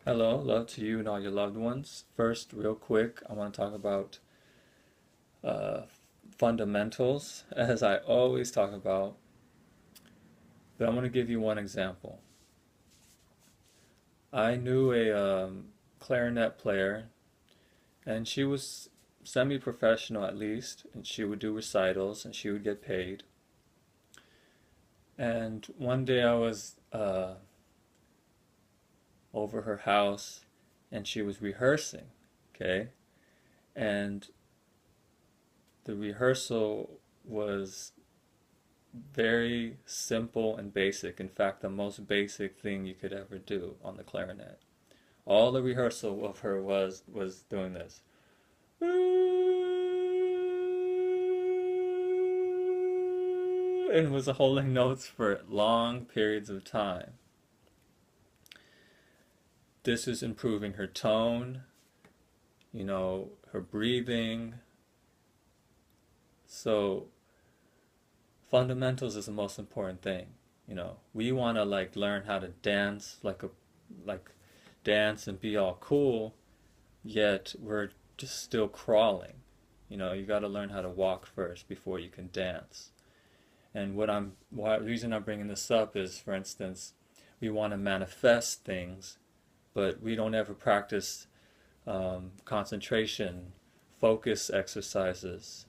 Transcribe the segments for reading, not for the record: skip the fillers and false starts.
Hello, love to you and all your loved ones. First, real quick, I want to talk about uh, fundamentals, as I always talk about, but I'm going to give you one example. I knew a clarinet player, and she was semi-professional at least, and she would do recitals, and she would get paid. And one day I was over her house, and she was rehearsing, okay? And the rehearsal was very simple and basic. In fact, the most basic thing you could ever do on the clarinet. All the rehearsal of her was doing this. And was holding notes for long periods of time. This is improving her tone, her breathing. So fundamentals is the most important thing. We want to learn how to dance like dance and be all cool, yet we're just still crawling. You got to learn how to walk first before you can dance. And the reason I'm bringing this up is, for instance, we want to manifest things, but we don't ever practice concentration, focus exercises,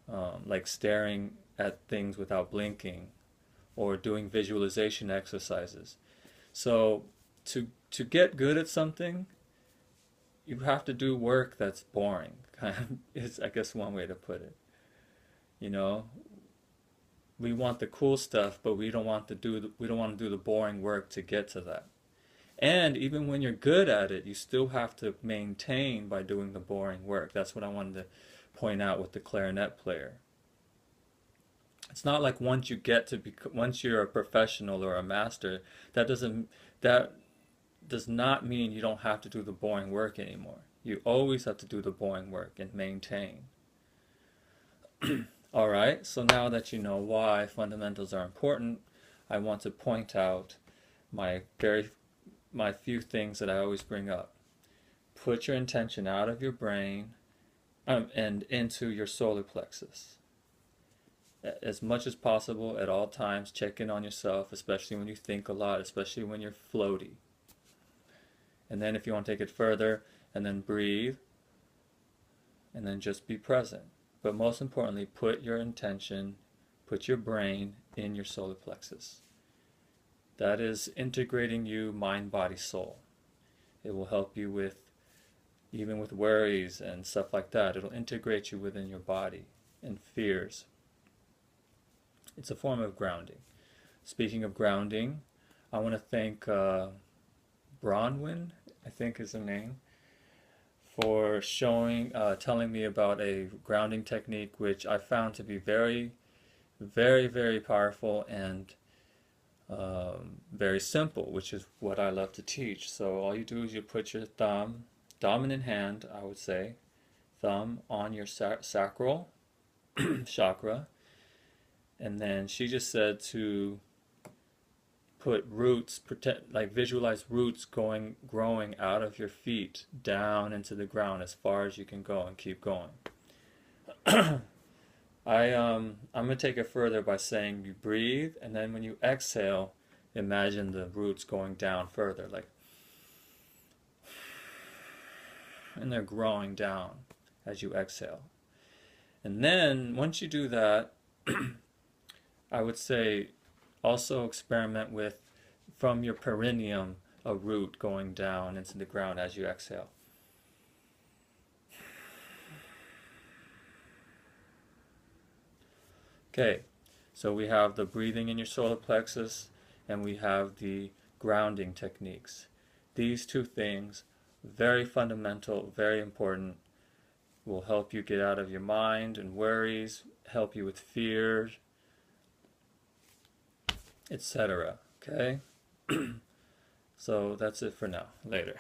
like staring at things without blinking, or doing visualization exercises. So to get good at something, you have to do work that's boring. Is, I guess, one way to put it. You know, we want the cool stuff, but we don't want to do the boring work to get to that. And even when you're good at it, you still have to maintain by doing the boring work. That's what I wanted to point out with the clarinet player. It's not like once you're a professional or a master, that does not mean you don't have to do the boring work anymore. You always have to do the boring work and maintain. All right, so now that you know why fundamentals are important, I want to point out my few things that I always bring up. Put your intention out of your brain and into your solar plexus. As much as possible at all times, check in on yourself, especially when you think a lot, especially when you're floaty. And then if you want to take it further, and then breathe, and then just be present. But most importantly, put your intention, put your brain in your solar plexus. That is integrating you mind, body, soul. It will help you even with worries and stuff like that. It'll integrate you within your body and fears. It's a form of grounding. Speaking of grounding, I want to thank Bronwyn, I think is the name, for telling me about a grounding technique which I found to be very, very, very powerful and very simple, which is what I love to teach. So all you do is you put your thumb, dominant hand, I would say, thumb on your sacral chakra, and then she just said to put roots, visualize roots growing out of your feet down into the ground as far as you can go, and keep going. I'm gonna take it further by saying you breathe, and then when you exhale, imagine the roots going down further, and they're growing down as you exhale. And then once you do that, I would say also experiment with, from your perineum, a root going down into the ground as you exhale. Okay, so we have the breathing in your solar plexus, and we have the grounding techniques. These two things, very fundamental, very important, will help you get out of your mind and worries, help you with fears, etc. Okay? So that's it for now. Later.